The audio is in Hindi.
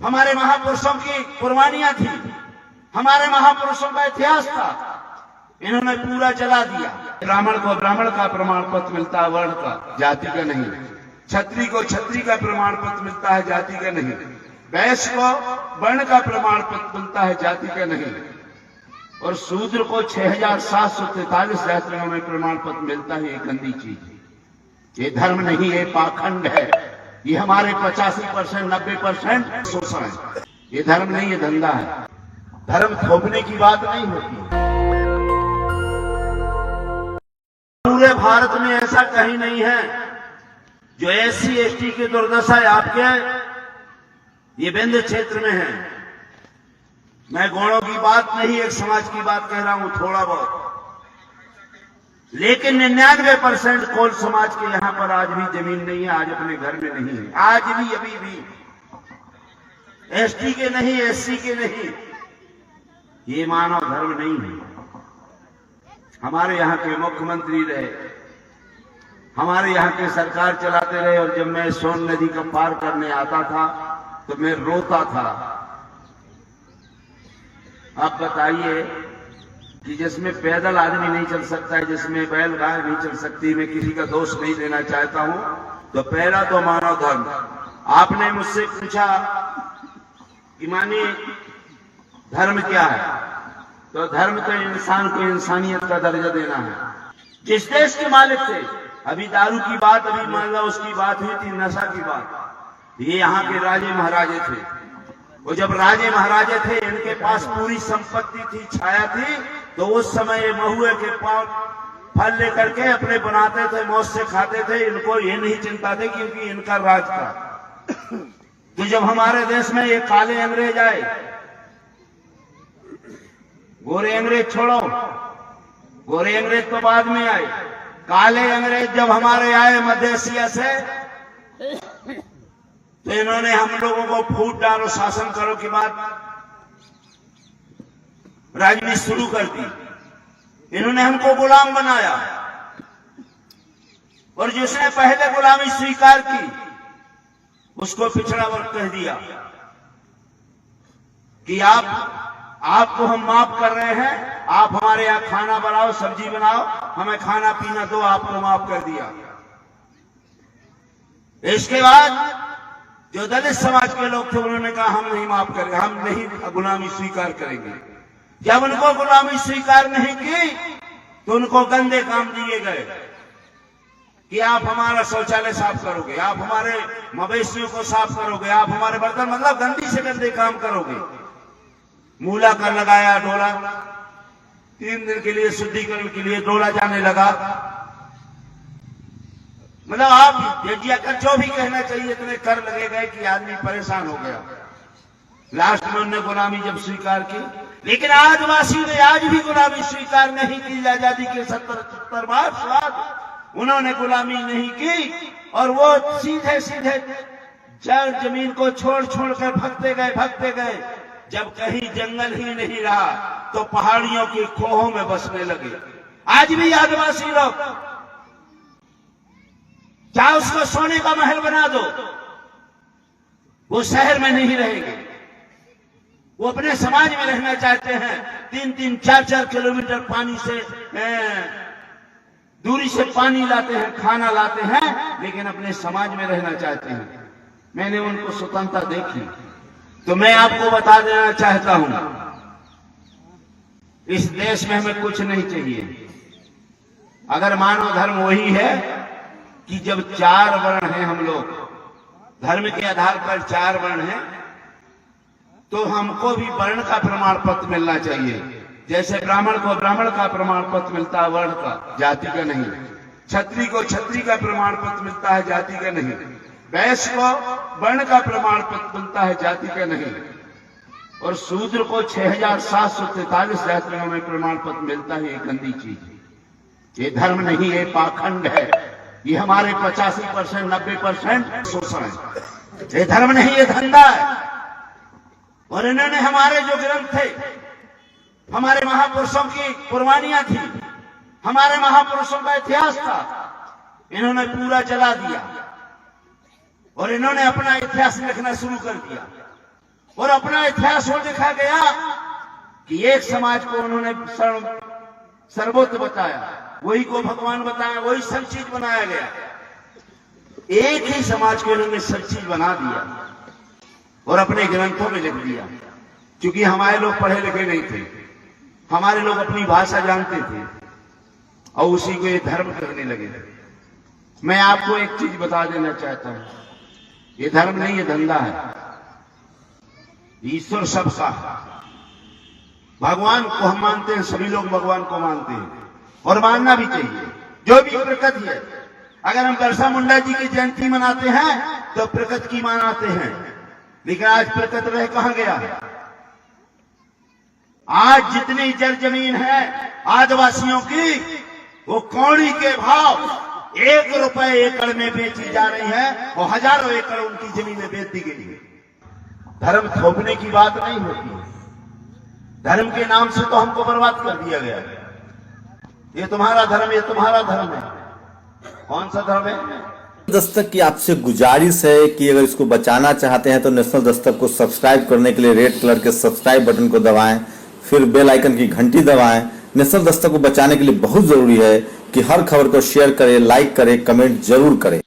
हमारे महापुरुषों की कुर्बानियां थी, हमारे महापुरुषों का इतिहास था, इन्होंने पूरा जला दिया। ब्राह्मण को ब्राह्मण का प्रमाण पत्र मिलता है, वर्ण का, जाति का नहीं। क्षत्रिय को क्षत्रिय का प्रमाण पत्र मिलता है, जाति का नहीं। वैश्य को वर्ण का प्रमाण पत्र मिलता है, जाति का नहीं। और शूद्र को 6743 जातियों में प्रमाण पत्र मिलता है। ये गंदी चीज, ये धर्म नहीं, ये पाखंड है। ये हमारे 85% 90% शोषण है। ये धर्म नहीं, ये धंधा है। धर्म थोपने की बात नहीं होती। पूरे भारत में ऐसा कहीं नहीं है जो SC ST की दुर्दशा आपके ये विंध्य क्षेत्र में है। मैं गौड़ों की बात नहीं, एक समाज की बात कह रहा हूं थोड़ा बहुत। लेकिन 99% कोल समाज के यहां पर आज भी जमीन नहीं है, आज अपने घर में नहीं है, आज भी अभी भी ST के नहीं, SC के नहीं। ये मानव धर्म नहीं है। हमारे यहाँ के मुख्यमंत्री रहे, हमारे यहाँ के सरकार चलाते रहे, और जब मैं सोन नदी का पार करने आता था तो मैं रोता था। अब बताइए कि जिसमें पैदल आदमी नहीं चल सकता है, जिसमें बैल गाय नहीं चल सकती, मैं किसी का दोष नहीं देना चाहता हूं, तो पहला तो मानव धर्म। आपने मुझसे पूछा कि मानिए धर्म क्या है, तो धर्म तो इंसान को इंसानियत का दर्जा देना है। जिस देश के मालिक थे, अभी दारू की बात, अभी मान लो उसकी बात हुई थी, नशा की बात, ये यहाँ के राजे महाराजे थे। वो जब राजे महाराजे थे, इनके पास पूरी संपत्ति थी, छाया थी, तो उस समय ये महुए के फल लेकर के अपने बनाते थे, मौज से खाते थे। इनको ये नहीं चिंता थी क्योंकि इनका राज था। तो जब हमारे देश में ये काले अंग्रेज आए, गोरे अंग्रेज छोड़ो, गोरे अंग्रेज तो बाद में आए, काले अंग्रेज जब हमारे आए मध्य एशिया से, तो इन्होंने हम लोगों को फूट डालो, शासन करो की बात, राजनीति शुरू कर दी। इन्होंने हमको गुलाम बनाया, और जिसने पहले गुलामी स्वीकार की उसको पिछड़ा वर्ग कह दिया कि आपको हम माफ कर रहे हैं, आप हमारे यहाँ खाना बनाओ, सब्जी बनाओ, हमें खाना पीना दो, आपको माफ कर दिया। इसके बाद जो दलित समाज के लोग थे, उन्होंने कहा हम नहीं माफ करेंगे, हम नहीं गुलामी स्वीकार करेंगे। जब उनको गुलामी स्वीकार नहीं की तो उनको गंदे काम दिए गए कि आप हमारा शौचालय साफ करोगे, आप हमारे मवेशियों को साफ करोगे, आप हमारे बर्तन, मतलब गंदी से गंदे काम करोगे। मूला कर लगाया, डोला 3 दिन के लिए शुद्धिकरण के लिए डोला जाने लगा। मतलब आप जो भी कहना चाहिए, इतने कर लगे गए कि आदमी परेशान हो गया। लास्ट में उन्होंने गुलामी जब स्वीकार की, लेकिन आदिवासी ने आज भी गुलामी स्वीकार नहीं की। आजादी के 70-75 वर्ष बाद उन्होंने गुलामी नहीं की, और वो सीधे सीधे जमीन को छोड़ कर भागते गए। जब कहीं जंगल ही नहीं रहा तो पहाड़ियों की खोहों में बसने लगे। आज भी आदिवासी लोग, चाहे उसको सोने का महल बना दो, वो शहर में नहीं रहेंगे, वो अपने समाज में रहना चाहते हैं। 3-3, 4-4 किलोमीटर पानी से दूरी से पानी लाते हैं, खाना लाते हैं, लेकिन अपने समाज में रहना चाहते हैं। मैंने उनको स्वतंत्रता देखी, तो मैं आपको बता देना चाहता हूं, इस देश में हमें कुछ नहीं चाहिए अगर मानव धर्म वही है कि जब 4 वर्ण हैं, हम लोग धर्म के आधार पर 4 वर्ण हैं, तो हमको भी वर्ण का प्रमाण पत्र मिलना चाहिए। जैसे ब्राह्मण को ब्राह्मण का प्रमाण पत्र मिलता है, वर्ण का, जाति का नहीं। क्षत्रिय को क्षत्रिय का प्रमाण पत्र मिलता है, जाति का नहीं। वैश्य को वर्ण का प्रमाण पत्र मिलता है, जाति का नहीं। और शूद्र को 6743 जातियों में प्रमाण पत्र मिलता है। ये गंदी चीज, ये धर्म नहीं, ये पाखंड है। ये हमारे 85% 90% शोषण है। ये धर्म नहीं, ये धंधा है। और इन्होंने हमारे जो ग्रंथ थे, हमारे महापुरुषों की कुर्बानियां थी, हमारे महापुरुषों का इतिहास था, इन्होंने पूरा जला दिया। और इन्होंने अपना इतिहास लिखना शुरू कर दिया। और अपना इतिहास वो देखा गया कि एक समाज को उन्होंने सर्वोच्च बताया, वही को भगवान बताया, वही सब चीज बनाया गया। एक ही समाज को इन्होंने सब चीज बना दिया और अपने ग्रंथों में लिख दिया। क्योंकि हमारे लोग पढ़े लिखे नहीं थे, हमारे लोग अपनी भाषा जानते थे और उसी को ये धर्म करने लगे। मैं आपको एक चीज बता देना चाहता हूं, ये धर्म नहीं, ये धंधा है। ईश्वर सबका, भगवान को हम मानते हैं, सभी लोग भगवान को मानते हैं और मानना भी चाहिए। जो भी प्रकृति है, अगर हम बिरसा मुंडा जी की जयंती मनाते हैं तो प्रकृति की मनाते हैं, लेकिन आज प्रकृति रह कहां गया? आज जितनी जल जमीन है आदिवासियों की, वो कौड़ी के भाव 1 रुपए एकड़ में बेची जा रही है और हजारों एकड़ उनकी जमीनें बेच दी गई है। धर्म थोपने की बात नहीं होती है। धर्म के नाम से तो हमको बर्बाद कर दिया गया। ये तुम्हारा धर्म, ये तुम्हारा धर्म है। कौन सा धर्म है? दस्तक की आपसे गुजारिश है कि अगर इसको बचाना चाहते हैं तो नेशनल दस्तक को सब्सक्राइब करने के लिए रेड कलर के सब्सक्राइब बटन को दबाएं, फिर बेल आइकन की घंटी दबाएं। नेशनल दस्तक को बचाने के लिए बहुत जरूरी है कि हर खबर को शेयर करें, लाइक करें, कमेंट जरूर करें।